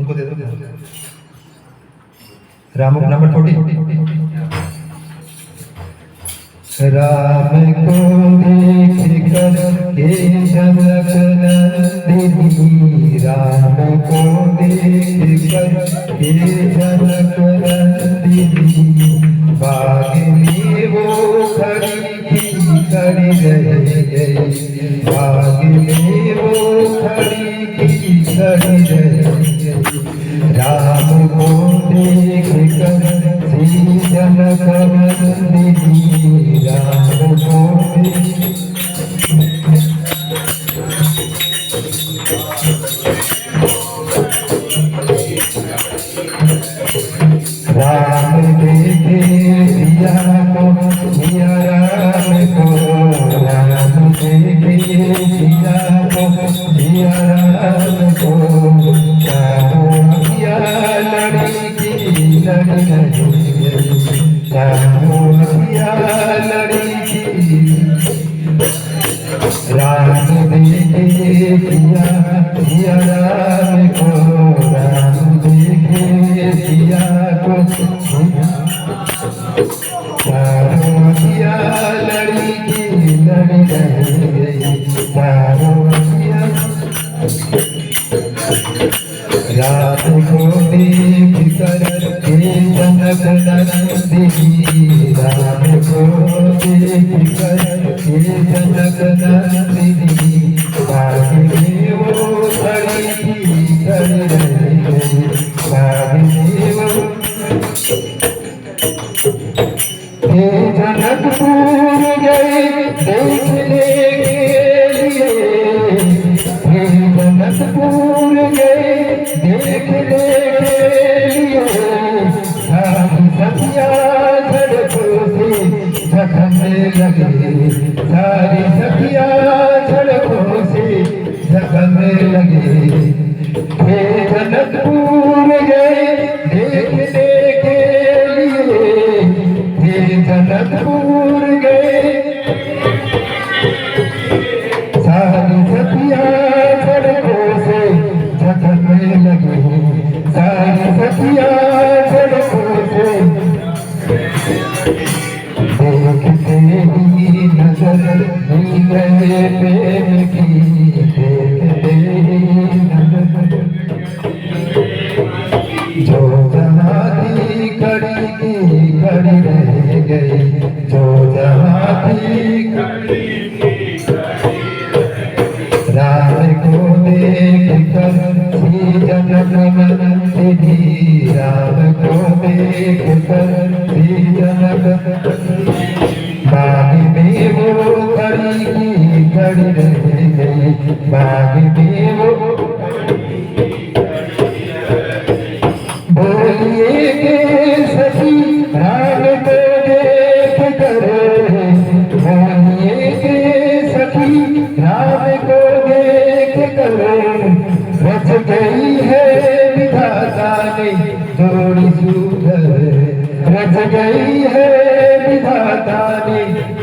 उनको दे दो। राम नंबर 40। राम को देख कर के जनक नंदिनी, राम को देख कर के जनक नंदिनी, बाग में वो खड़ी रह गई, बाग में वो खड़ी रह गई। राम को देख कर श्री जनक नंदिनी, राम को राम देखे सिया को, सिया राम को, राम देखे सिया को, सिया राम को, चारों सिया लड़की लड़ रही, चारों सिया लड़की। राम देखे सिया, सिया राम को, राम देखे सिया को, चारों सिया लड़की लड़ रही, चारों सिया। राम को देख कर के जनक नंदिनी, राम को देख कर के जनक नंदिनी, बाग में वो खड़ी रह गई, बाग में वो। हे जनकपुर गए देखने के लिए, हे जनकपुर गए देखने के लिए, सारी सखिया सड़कों से झगड़ने लगे, सारी सखिया सड़कों से झगड़ने लगे। हे जनकपुर गए देखने के लिए, हे जनकपुर गए, सारी सखिया सड़कों से झगड़ने लगे, सारी सखिया सड़कों से। देखते ही नजर मिल गए प्रेम की, देखते ही नजर, जो जहाँ थी खड़ी रह गई, जो जहाँ थी राम को देख कर श्री जनक नंदिनी, राम को देख कर श्री जनक, बाग में वो खड़ी रह गई, बाग में वो। बोलिए के सखी राम को देख कर, बोलिए के सखी राम को देख कर, रच गई है विधाता ने जोड़ी सुंदर, रच गई है विधाता ने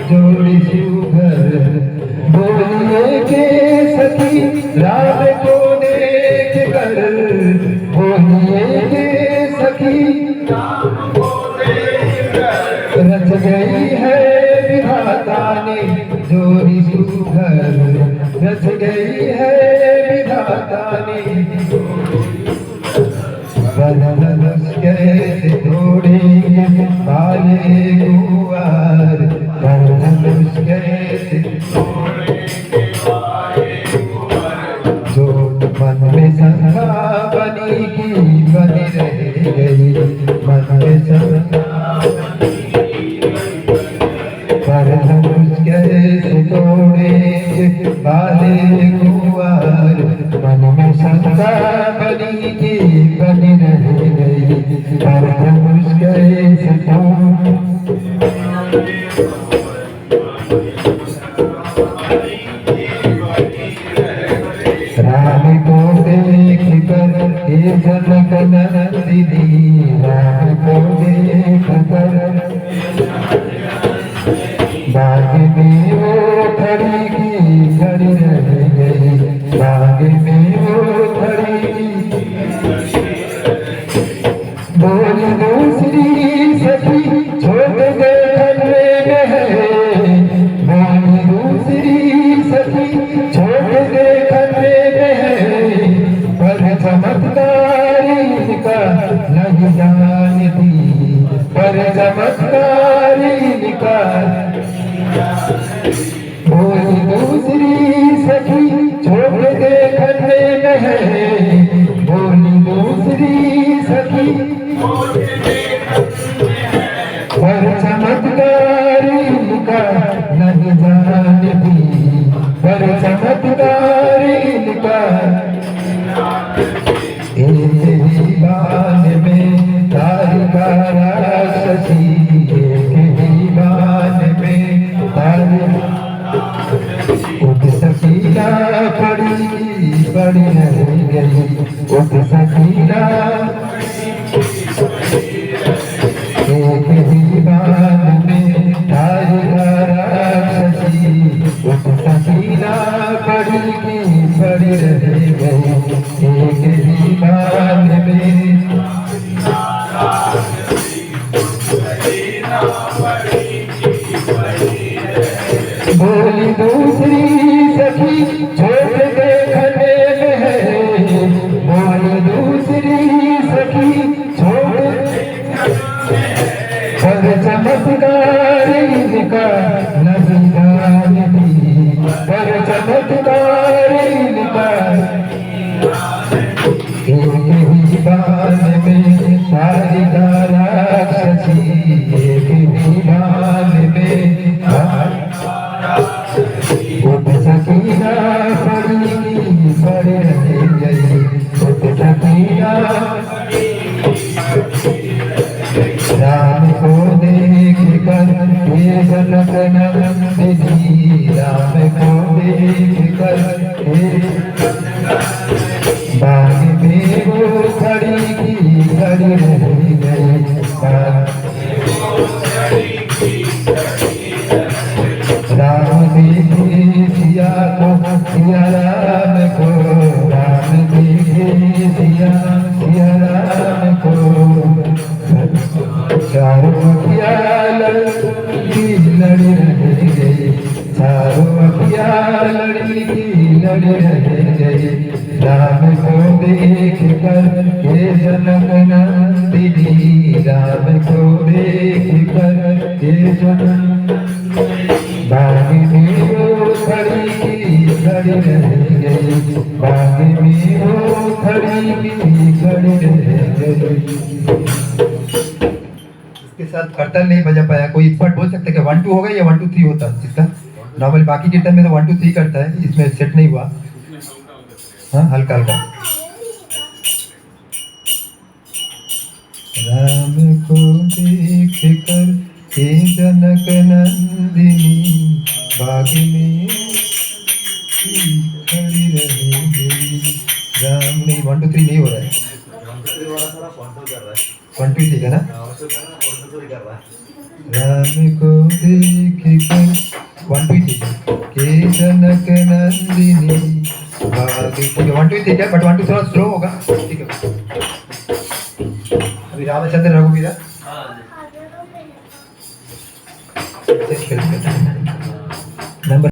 जोड़ी सुंदर। बोलिए के सखी राम को देख कर, बोलिए के सखी रच गई है विधाता ने जोड़ी सुंदर, रच गई है विधाता ने। बदल कैसे तोड़ेंगे पाले गुआर, बदल कैसे जो मन में शंका बनी की बनी रह गई, मन में शंका कैसे तोड़ेंगे पाले गुआर, मन में शंका बनी की बनी रह गई, कैसे राम को देख कर हे जनक नंदिनी, राम को देख कर बाग में वो खड़ी रह गई, बाग में वो खड़ी चमत्कारी निकाल बोली दूसरी सखी छोड़ देखने में है बोली दूसरी सखी पर चमत्कारी निकाल नहीं जानती पर चमत्कारी निकाल बान में तारिका राक्षसी बान में तारिका उठ सकीला पड़ी पड़ी नहीं गई उठ सकीला एक ही बान में तारिका राक्षसी उठ सकीला पड़ी की पड़ी रह गई एक ही बान में बोली दूसरी सखी छोड़ देखने में है बोली दूसरी सखी छोड़ पर चमत्कारी का नहीं जानती पर चमत्कारी का एक ही बान में तारिका राक्षसी एक ही बान में उठ सकीला पड़ी पड़े रह गई उठ सकीला राम को देख कर ये जनक नंदिनी राम को देख कर बाग में वो खड़ी की खड़ी रह गई राम देखे सिया को सिया राम को राम देखे सिया सिया राम को चारों अखिया लड़की लड़ी रह गई चारों अखिया लड़की लड़ी रह गई राम को देख कर ये जनक नंदिनी राम को देख कर ये जनक बाग में वो खड़ी खड़ी रह गई बाग में वो खड़ी खड़ी रह गई। इसके साथ कर्तन नहीं बजा पाया कोई एक्सपर्ट बोल सकते कि 1 2 होगा या 1 2 3 होता इसका नॉर्मल बाकी कीर्तन में तो 1 2 3 करता है इसमें सेट नहीं हुआ हाँ हल्का हल्का राम को देख कर हे जनक नंदिनी बाग में खड़ी रहेगी राम नहीं 1 2 3 नहीं हो रहा है 1 2 ठीक है ना राम को देख कर 1 2 ठीक है हे जनक नंदिनी बाग ठीक है 1 2 ठीक है बट 1 2 थोड़ा स्लो होगा ठीक है अभी रामचंद्र रघुवीरा खेल